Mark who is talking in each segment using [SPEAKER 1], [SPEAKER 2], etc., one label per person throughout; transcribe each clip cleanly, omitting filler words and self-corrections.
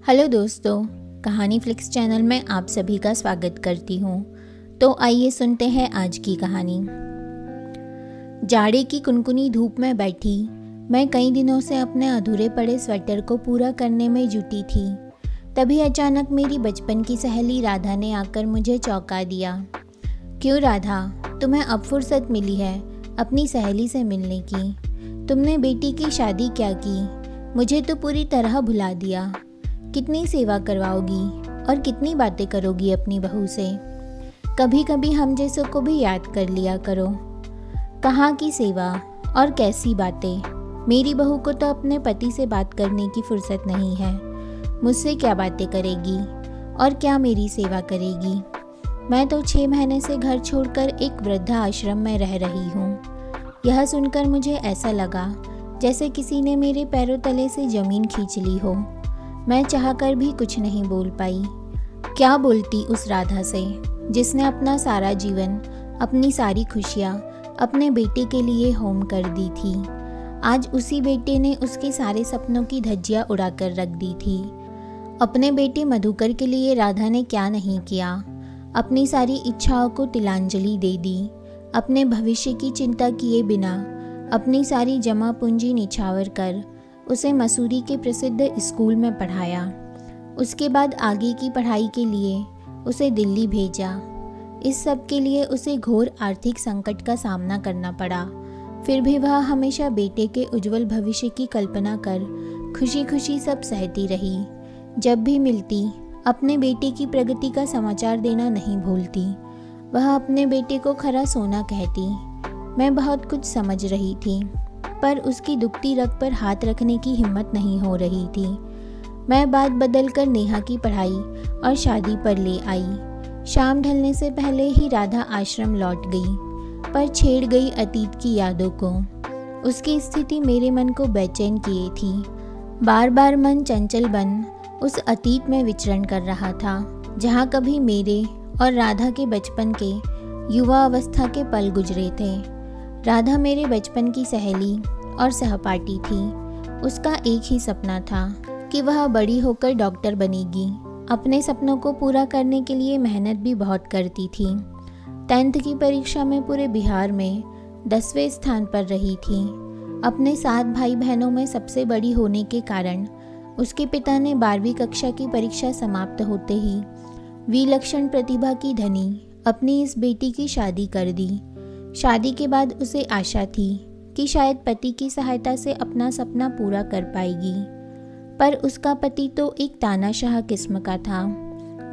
[SPEAKER 1] Hello दोस्तों, कहानी flix channel में आप सभी का स्वागत करती हूँ। तो आइए सुनते हैं आज की कहानी। जाड़े की कुनकुनी धूप में बैठी मैं कई दिनों से अपने अधूरे पड़े स्वेटर को पूरा करने में जुटी थी। तभी अचानक मेरी बचपन की सहेली राधा ने आकर मुझे चौंका दिया। क्यों राधा, तुम्हें अब फुर्सत मिली है अपनी सहेली से मिलने की? तुमने बेटी की शादी क्या की? मुझे तो पूरी तरह भुला दिया। कितनी सेवा करवाओगी और कितनी बातें करोगी अपनी बहू से? कभी कभी हम जैसों को भी याद कर लिया करो। कहाँ की सेवा और कैसी बातें? मेरी बहू को तो अपने पति से बात करने की फुर्सत नहीं है। मुझसे क्या बातें करेगी और क्या मेरी सेवा करेगी? मैं तो 6 महीने से घर छोड़कर एक वृद्धा आश्रम में रह रही हूँ। यह सुनकर मुझे ऐसा लगा जैसे किसी ने मेरे पैरों तले से ज़मीन खींच ली हो। मैं चाहकर भी कुछ नहीं बोल पाई। क्या बोलती उस राधा से जिसने अपना सारा जीवन, अपनी सारी खुशियाँ अपने बेटे के लिए होम कर दी थी। आज उसी बेटे ने उसके सारे सपनों की धज्जियाँ उड़ाकर रख दी थी। अपने बेटे मधुकर के लिए राधा ने क्या नहीं किया। अपनी सारी इच्छाओं को तिलांजलि दे दी। अपने भविष्य की चिंता किए बिना अपनी सारी जमा पूंजी निछावर कर उसे मसूरी के प्रसिद्ध स्कूल में पढ़ाया। उसके बाद आगे की पढ़ाई के लिए उसे दिल्ली भेजा। इस सब के लिए उसे घोर आर्थिक संकट का सामना करना पड़ा। फिर भी वह हमेशा बेटे के उज्जवल भविष्य की कल्पना कर खुशी खुशी सब सहती रही। जब भी मिलती अपने बेटे की प्रगति का समाचार देना नहीं भूलती। वह अपने बेटे को खरा सोना कहती। मैं बहुत कुछ समझ रही थी, पर उसकी दुखती रग पर हाथ रखने की हिम्मत नहीं हो रही थी। मैं बात बदल कर नेहा की पढ़ाई और शादी पर ले आई। शाम ढलने से पहले ही राधा आश्रम लौट गई, पर छेड़ गई अतीत की यादों को। उसकी स्थिति मेरे मन को बेचैन किए थी। बार बार मन चंचल बन उस अतीत में विचरण कर रहा था, जहाँ कभी मेरे और राधा के बचपन के युवा अवस्था के पल गुजरे थे। राधा मेरे बचपन की सहेली और सहपाठी थी। उसका एक ही सपना था कि वह बड़ी होकर डॉक्टर बनेगी। अपने सपनों को पूरा करने के लिए मेहनत भी बहुत करती थी। 10th की परीक्षा में पूरे बिहार में 10वें स्थान पर रही थी। अपने 7 भाई बहनों में सबसे बड़ी होने के कारण उसके पिता ने 12वीं कक्षा की परीक्षा समाप्त होते ही विलक्षण प्रतिभा की धनी अपनी इस बेटी की शादी कर दी। शादी के बाद उसे आशा थी कि शायद पति की सहायता से अपना सपना पूरा कर पाएगी, पर उसका पति तो एक तानाशाह किस्म का था,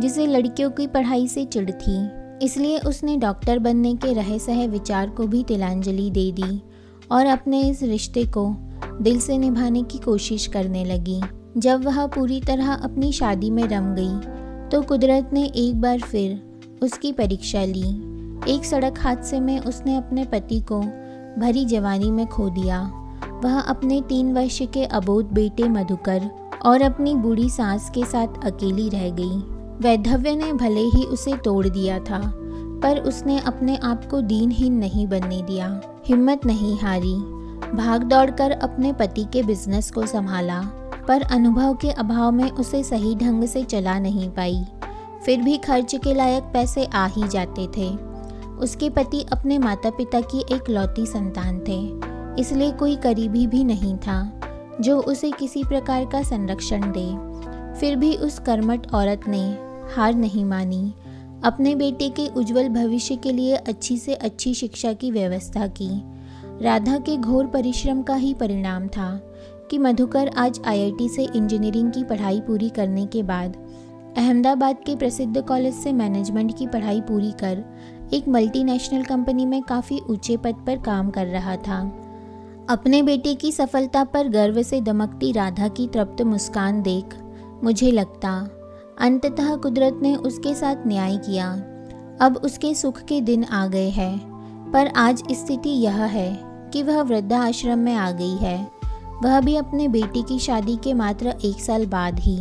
[SPEAKER 1] जिसे लड़कियों की पढ़ाई से चिढ़ थी। इसलिए उसने डॉक्टर बनने के रहे सहे विचार को भी तिलांजलि दे दी और अपने इस रिश्ते को दिल से निभाने की कोशिश करने लगी। जब वह पूरी तरह अपनी शादी में रम गई तो कुदरत ने एक बार फिर उसकी परीक्षा ली। एक सड़क हादसे में उसने अपने पति को भरी जवानी में खो दिया। वह अपने 3 वर्ष के अबोध बेटे मधुकर और अपनी बूढ़ी सास के साथ अकेली रह गई। वैधव्य ने भले ही उसे तोड़ दिया था, पर उसने अपने आप को दीनहीन नहीं बनने दिया। हिम्मत नहीं हारी। भाग दौड़ कर अपने पति के बिजनेस को संभाला, पर अनुभव के अभाव में उसे सही ढंग से चला नहीं पाई। फिर भी खर्च के लायक पैसे आ ही जाते थे। उसके पति अपने माता पिता की एक लौती संतान थे, इसलिए कोई करीबी भी नहीं था जो उसे किसी प्रकार का संरक्षण दे। फिर भी उस कर्मठ औरत ने हार नहीं मानी। अपने बेटे के उज्जवल भविष्य के लिए अच्छी से अच्छी शिक्षा की व्यवस्था की। राधा के घोर परिश्रम का ही परिणाम था कि मधुकर आज IIT से इंजीनियरिंग की पढ़ाई पूरी करने के बाद अहमदाबाद के प्रसिद्ध कॉलेज से मैनेजमेंट की पढ़ाई पूरी कर एक मल्टीनेशनल कंपनी में काफ़ी ऊंचे पद पर काम कर रहा था। अपने बेटे की सफलता पर गर्व से दमकती राधा की तृप्त मुस्कान देख मुझे लगता अंततः कुदरत ने उसके साथ न्याय किया। अब उसके सुख के दिन आ गए हैं, पर आज स्थिति यह है कि वह वृद्धा आश्रम में आ गई है, वह भी अपने बेटे की शादी के मात्र 1 साल बाद ही।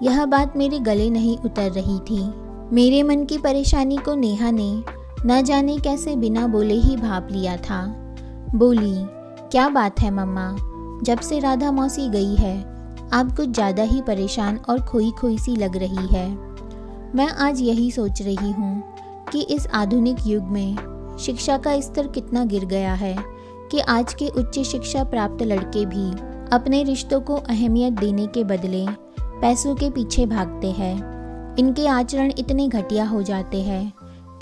[SPEAKER 1] यह बात मेरे गले नहीं उतर रही थी। मेरे मन की परेशानी को नेहा ने न जाने कैसे बिना बोले ही भाप लिया था। बोली, क्या बात है मम्मा, जब से राधा मौसी गई है आप कुछ ज़्यादा ही परेशान और खोई खोई सी लग रही है। मैं आज यही सोच रही हूँ कि इस आधुनिक युग में शिक्षा का स्तर कितना गिर गया है कि आज के उच्च शिक्षा प्राप्त लड़के भी अपने रिश्तों को अहमियत देने के बदले पैसों के पीछे भागते हैं। इनके आचरण इतने घटिया हो जाते हैं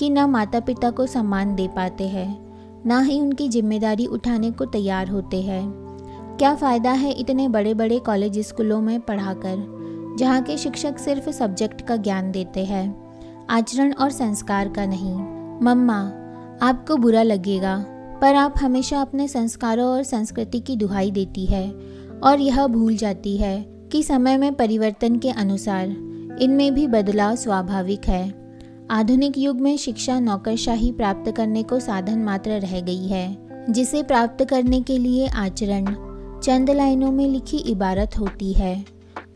[SPEAKER 1] कि न माता पिता को सम्मान दे पाते हैं, ना ही उनकी जिम्मेदारी उठाने को तैयार होते हैं। क्या फ़ायदा है इतने बड़े बड़े कॉलेज स्कूलों में पढ़ाकर, जहाँ के शिक्षक सिर्फ सब्जेक्ट का ज्ञान देते हैं, आचरण और संस्कार का नहीं। मम्मा, आपको बुरा लगेगा, पर आप हमेशा अपने संस्कारों और संस्कृति की दुहाई देती है और यह भूल जाती है कि समय में परिवर्तन के अनुसार इनमें भी बदलाव स्वाभाविक है। आधुनिक युग में शिक्षा नौकरशाही प्राप्त करने को साधन मात्र रह गई है, जिसे प्राप्त करने के लिए आचरण चंद लाइनों में लिखी इबारत होती है।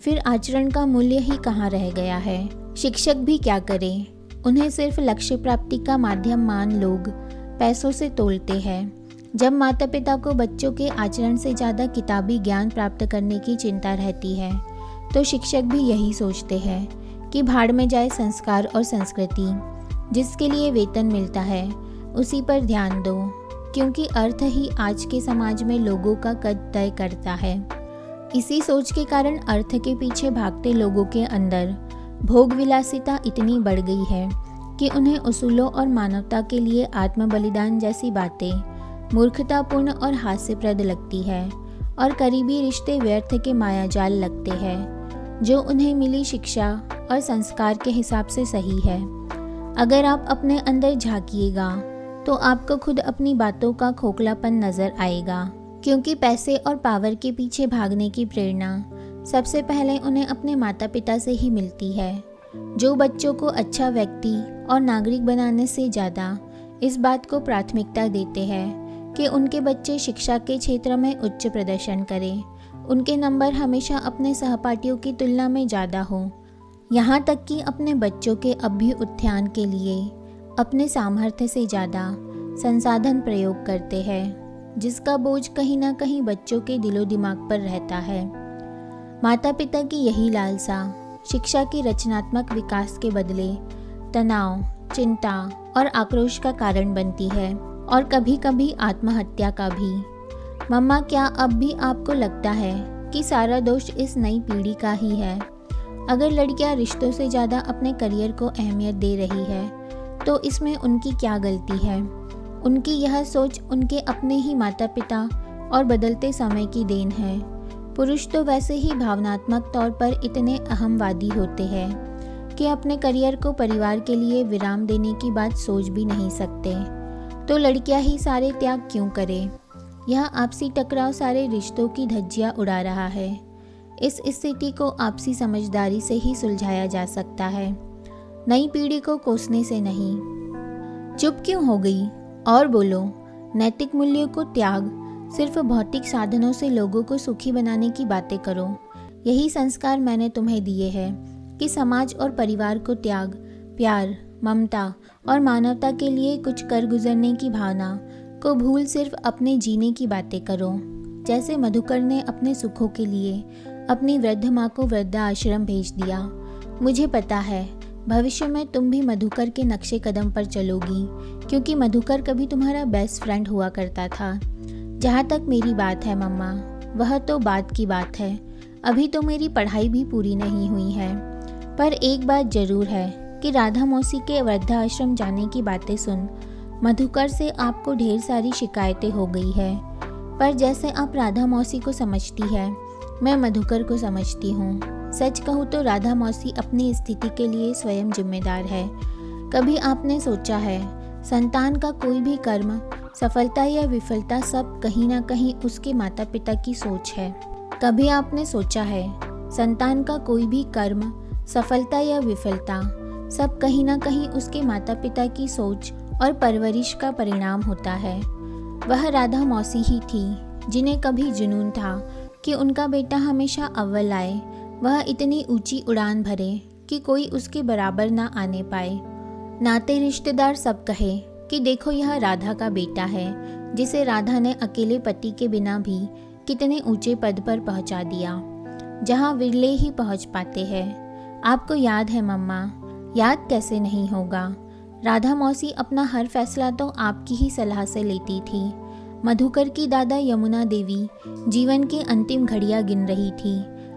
[SPEAKER 1] फिर आचरण का मूल्य ही कहाँ रह गया है। शिक्षक भी क्या करें, उन्हें सिर्फ लक्ष्य प्राप्ति का माध्यम मान लोग पैसों से तोलते हैं। जब माता पिता को बच्चों के आचरण से ज़्यादा किताबी ज्ञान प्राप्त करने की चिंता रहती है, तो शिक्षक भी यही सोचते हैं कि भाड़ में जाए संस्कार और संस्कृति। जिसके लिए वेतन मिलता है उसी पर ध्यान दो, क्योंकि अर्थ ही आज के समाज में लोगों का कद तय करता है। इसी सोच के कारण अर्थ के पीछे भागते लोगों के अंदर भोग विलासिता इतनी बढ़ गई है कि उन्हें उसूलों और मानवता के लिए आत्म बलिदान जैसी बातें मूर्खतापूर्ण और हास्यप्रद लगती है, और करीबी रिश्ते व्यर्थ के मायाजाल लगते हैं जो उन्हें मिली शिक्षा और संस्कार के हिसाब से सही है। अगर आप अपने अंदर झांकिएगा तो आपको खुद अपनी बातों का खोखलापन नजर आएगा, क्योंकि पैसे और पावर के पीछे भागने की प्रेरणा सबसे पहले उन्हें अपने माता पिता से ही मिलती है, जो बच्चों को अच्छा व्यक्ति और नागरिक बनाने से ज़्यादा इस बात को प्राथमिकता देते हैं कि उनके बच्चे शिक्षा के क्षेत्र में उच्च प्रदर्शन करें, उनके नंबर हमेशा अपने सहपाठियों की तुलना में ज़्यादा हो। यहाँ तक कि अपने बच्चों के अभ्युत्थान के लिए अपने सामर्थ्य से ज़्यादा संसाधन प्रयोग करते हैं, जिसका बोझ कहीं ना कहीं बच्चों के दिलो दिमाग पर रहता है। माता पिता की यही लालसा शिक्षा के रचनात्मक विकास के बदले तनाव, चिंता और आक्रोश का कारण बनती है, और कभी कभी आत्महत्या का भी। मम्मा, क्या अब भी आपको लगता है कि सारा दोष इस नई पीढ़ी का ही है? अगर लड़कियां रिश्तों से ज़्यादा अपने करियर को अहमियत दे रही है, तो इसमें उनकी क्या गलती है? उनकी यह सोच उनके अपने ही माता पिता और बदलते समय की देन है। पुरुष तो वैसे ही भावनात्मक तौर पर इतने अहमवादी होते हैं कि अपने करियर को परिवार के लिए विराम देने की बात सोच भी नहीं सकते, तो लड़कियां ही सारे त्याग क्यों करें? यह आपसी टकराव सारे रिश्तों की धज्जियां उड़ा रहा है। इस स्थिति को आपसी समझदारी से ही सुलझाया जा सकता है, नई पीढ़ी को कोसने से नहीं। चुप क्यों हो गई? और बोलो। नैतिक मूल्यों को त्याग, सिर्फ भौतिक साधनों से लोगों को सुखी बनाने की बातें करो। यही संस्कार मैंने तुम्हें दिए हैं कि समाज और परिवार को त्याग, प्यार, ममता और मानवता के लिए कुछ कर गुजरने की भावना को भूल सिर्फ अपने जीने की बातें करो। जैसे मधुकर ने अपने सुखों के लिए अपनी वृद्ध माँ को वृद्धाश्रम भेज दिया। मुझे पता है भविष्य में तुम भी मधुकर के नक्शे कदम पर चलोगी, क्योंकि मधुकर कभी तुम्हारा बेस्ट फ्रेंड हुआ करता था। जहाँ तक मेरी बात है मम्मा, वह तो बात की बात है। अभी तो मेरी पढ़ाई भी पूरी नहीं हुई है, पर एक बात जरूर है कि राधा मौसी के वृद्धाश्रम जाने की बातें सुन मधुकर से आपको ढेर सारी शिकायतें हो गई है। पर जैसे आप राधा मौसी को समझती है, मैं मधुकर को समझती हूँ। सच कहूँ तो राधा मौसी अपनी स्थिति के लिए स्वयं जिम्मेदार है। कभी आपने सोचा है संतान का कोई भी कर्म, सफलता या विफलता सब कहीं ना कहीं उसके माता पिता की सोच है? कभी आपने सोचा है संतान का कोई भी कर्म, सफलता या विफलता सब कहीं ना कहीं उसके माता पिता की सोच और परवरिश का परिणाम होता है? वह राधा मौसी ही थी जिन्हें कभी जुनून था कि उनका बेटा हमेशा अव्वल आए, वह इतनी ऊंची उड़ान भरे कि कोई उसके बराबर ना आने पाए। नाते रिश्तेदार सब कहे कि देखो यह राधा का बेटा है, जिसे राधा ने अकेले पति के बिना भी कितने ऊंचे पद पर पहुंचा दिया। जहाँ विरले ही पहुँच पाते हैं। आपको याद है मम्मा? याद कैसे नहीं होगा। राधा मौसी अपना हर फैसला तो आपकी ही सलाह से लेती थी। मधुकर की दादा यमुना देवी जीवन की अंतिम घड़ियां गिन रही थी।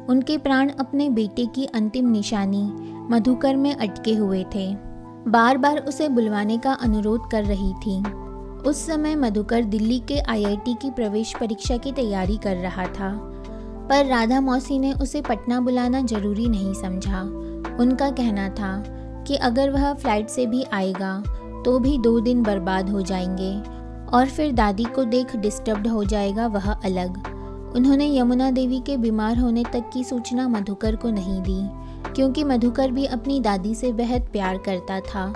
[SPEAKER 1] उनके प्राण अपने बेटे की अंतिम निशानी मधुकर में अटके हुए थे। बार बार उसे बुलवाने का अनुरोध कर रही थी। उस समय मधुकर दिल्ली के आईआईटी की प्रवेश परीक्षा की तैयारी कर रहा था, पर राधा मौसी ने उसे पटना बुलाना जरूरी नहीं समझा। उनका कहना था कि अगर वह फ्लाइट से भी आएगा तो भी 2 दिन बर्बाद हो जाएंगे और फिर दादी को देख डिस्टर्ब्ड हो जाएगा, वह अलग। उन्होंने यमुना देवी के बीमार होने तक की सूचना मधुकर को नहीं दी, क्योंकि मधुकर भी अपनी दादी से बेहद प्यार करता था।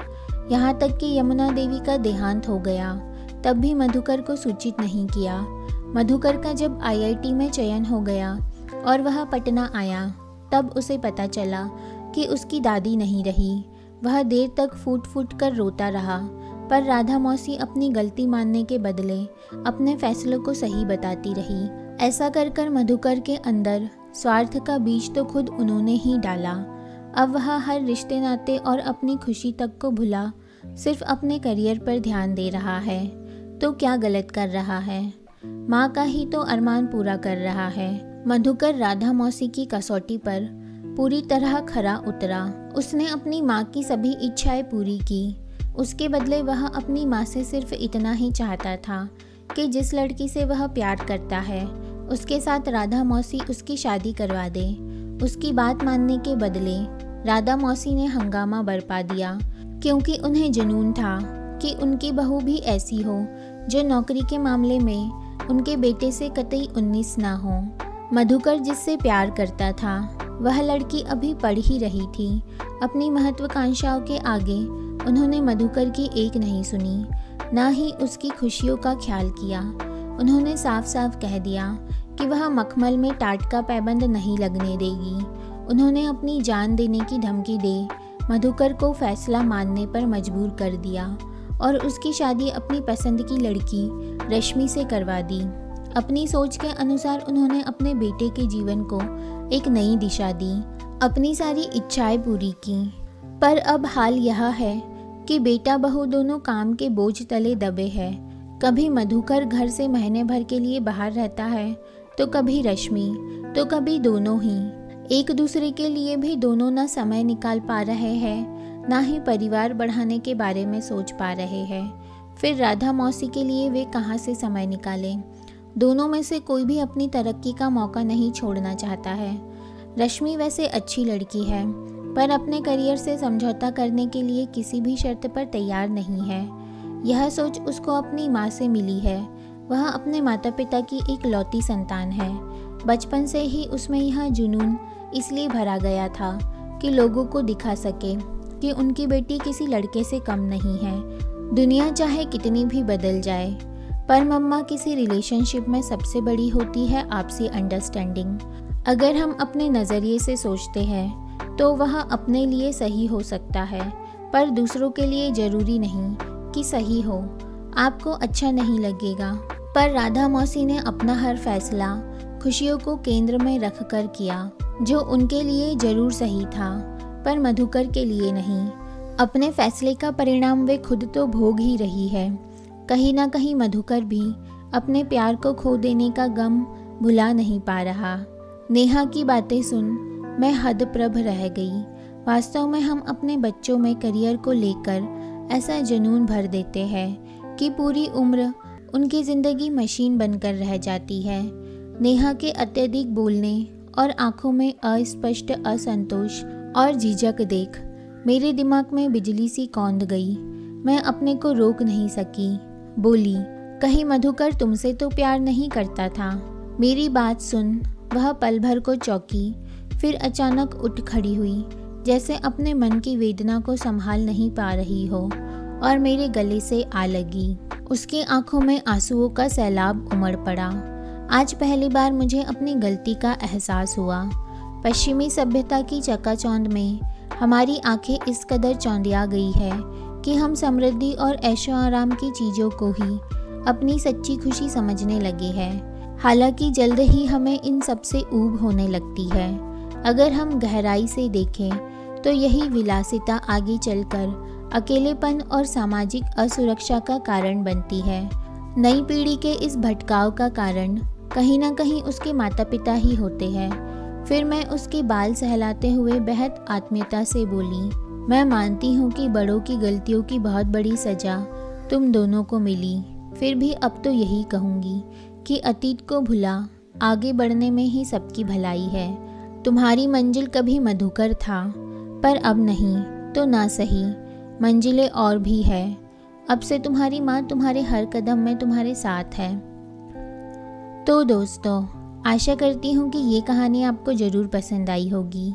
[SPEAKER 1] यहाँ तक कि यमुना देवी का देहांत हो गया तब भी मधुकर को सूचित नहीं किया। मधुकर का जब आईआईटी में चयन हो गया और वह पटना आया, तब उसे पता चला कि उसकी दादी नहीं रही। वह देर तक फूट फूट कर रोता रहा, पर राधा मौसी अपनी गलती मानने के बदले अपने फैसलों को सही बताती रही। ऐसा कर कर मधुकर के अंदर स्वार्थ का बीज तो खुद उन्होंने ही डाला। अब वह हर रिश्ते नाते और अपनी खुशी तक को भुला सिर्फ अपने करियर पर ध्यान दे रहा है। तो क्या गलत कर रहा है? माँ का ही तो अरमान पूरा कर रहा है। मधुकर राधा मौसी की कसौटी पर पूरी तरह खरा उतरा। उसने अपनी माँ की सभी इच्छाएं पूरी की। उसके बदले वह अपनी माँ से सिर्फ इतना ही चाहता था कि जिस लड़की से वह प्यार करता है उसके साथ राधा मौसी उसकी शादी करवा दे। उसकी बात मानने के बदले राधा मौसी ने हंगामा बरपा दिया, क्योंकि उन्हें जुनून था कि उनकी बहू भी ऐसी हो जो नौकरी के मामले में उनके बेटे से कतई 19 ना हो। मधुकर जिससे प्यार करता था वह लड़की अभी पढ़ ही रही थी। अपनी महत्वाकांक्षाओं के आगे उन्होंने मधुकर की एक नहीं सुनी, ना ही उसकी खुशियों का ख्याल किया। उन्होंने साफ साफ कह दिया कि वह मखमल में टाट का पैबंद नहीं लगने देगी। उन्होंने अपनी जान देने की धमकी दे मधुकर को फैसला मानने पर मजबूर कर दिया और उसकी शादी अपनी पसंद की लड़की रश्मि से करवा दी। अपनी सोच के अनुसार उन्होंने अपने बेटे के जीवन को एक नई दिशा दी, अपनी सारी इच्छाएं पूरी की। पर अब हाल यह है कि बेटा बहू दोनों काम के बोझ तले दबे हैं। कभी मधुकर घर से महीने भर के लिए बाहर रहता है, तो कभी रश्मि, तो कभी दोनों ही। एक दूसरे के लिए भी दोनों ना समय निकाल पा रहे हैं, ना ही परिवार बढ़ाने के बारे में सोच पा रहे हैं। फिर राधा मौसी के लिए वे कहाँ से समय निकालें? दोनों में से कोई भी अपनी तरक्की का मौका नहीं छोड़ना चाहता है। रश्मि वैसे अच्छी लड़की है, पर अपने करियर से समझौता करने के लिए किसी भी शर्त पर तैयार नहीं है। यह सोच उसको अपनी माँ से मिली है। वह अपने माता पिता की एक लौती संतान है। बचपन से ही उसमें यह जुनून इसलिए भरा गया था कि लोगों को दिखा सके कि उनकी बेटी किसी लड़के से कम नहीं है। दुनिया चाहे कितनी भी बदल जाए, पर मम्मा किसी रिलेशनशिप में सबसे बड़ी होती है आपसी अंडरस्टैंडिंग। अगर हम अपने नज़रिए से सोचते हैं तो वह अपने लिए सही हो सकता है, पर दूसरों के लिए ज़रूरी नहीं कि सही हो। आपको अच्छा नहीं लगेगा, पर राधा मौसी ने अपना हर फैसला खुशियों को केंद्र में रखकर किया, जो उनके लिए जरूर सही था, पर मधुकर के लिए नहीं। अपने फैसले का परिणाम वे खुद तो भोग ही रही है। कहीं ना कहीं मधुकर भी अपने प्यार को खो देने का गम भुला नहीं पा रहा। नेहा की बातें सुन मैं हदप्रभ रह गई। वास्तव में हम अपने बच्चों में करियर को लेकर ऐसा जुनून भर देते हैं कि पूरी उम्र उनकी ज़िंदगी मशीन बनकर रह जाती है। नेहा के अत्यधिक बोलने और आंखों में अस्पष्ट असंतोष और झिझक देख मेरे दिमाग में बिजली सी कौंध गई। मैं अपने को रोक नहीं सकी। बोली, कहीं मधुकर तुमसे तो प्यार नहीं करता था? मेरी बात सुन वह पल भर को चौंकी, फिर अचानक उठ खड़ी हुई, जैसे अपने मन की वेदना को संभाल नहीं पा रही हो, और मेरे गले से आ लगी। उसकी आंखों में आंसुओं का सैलाब उमड़ पड़ा। आज पहली बार मुझे अपनी गलती का एहसास हुआ। पश्चिमी सभ्यता की चकाचौंध में हमारी आंखें इस कदर चौंधिया गई है कि हम समृद्धि और ऐशो आराम की चीज़ों को ही अपनी सच्ची खुशी समझने लगे हैं। हालांकि जल्द ही हमें इन सब से ऊब होने लगती है। अगर हम गहराई से देखें तो यही विलासिता आगे चलकर अकेलेपन और सामाजिक असुरक्षा का कारण बनती है। नई पीढ़ी के इस भटकाव का कारण कहीं ना कहीं उसके माता पिता ही होते हैं। फिर मैं उसके बाल सहलाते हुए बेहद आत्मीयता से बोली, मैं मानती हूँ कि बड़ों की गलतियों की बहुत बड़ी सज़ा तुम दोनों को मिली। फिर भी अब तो यही कहूँगी कि अतीत को भुला आगे बढ़ने में ही सबकी भलाई है। तुम्हारी मंजिल कभी मधुकर था, पर अब नहीं तो ना सही, मंजिलें और भी है। अब से तुम्हारी माँ तुम्हारे हर कदम में तुम्हारे साथ है। तो दोस्तों, आशा करती हूँ कि ये कहानी आपको ज़रूर पसंद आई होगी।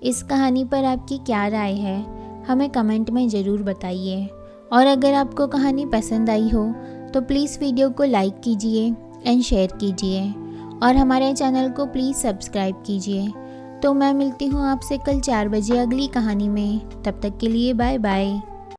[SPEAKER 1] इस कहानी पर आपकी क्या राय है हमें कमेंट में ज़रूर बताइए। और अगर आपको कहानी पसंद आई हो तो प्लीज़ वीडियो को लाइक कीजिए एंड शेयर कीजिए और हमारे चैनल को प्लीज़ सब्सक्राइब कीजिए। तो मैं मिलती हूँ आपसे कल 4 बजे अगली कहानी में। तब तक के लिए बाय बाय।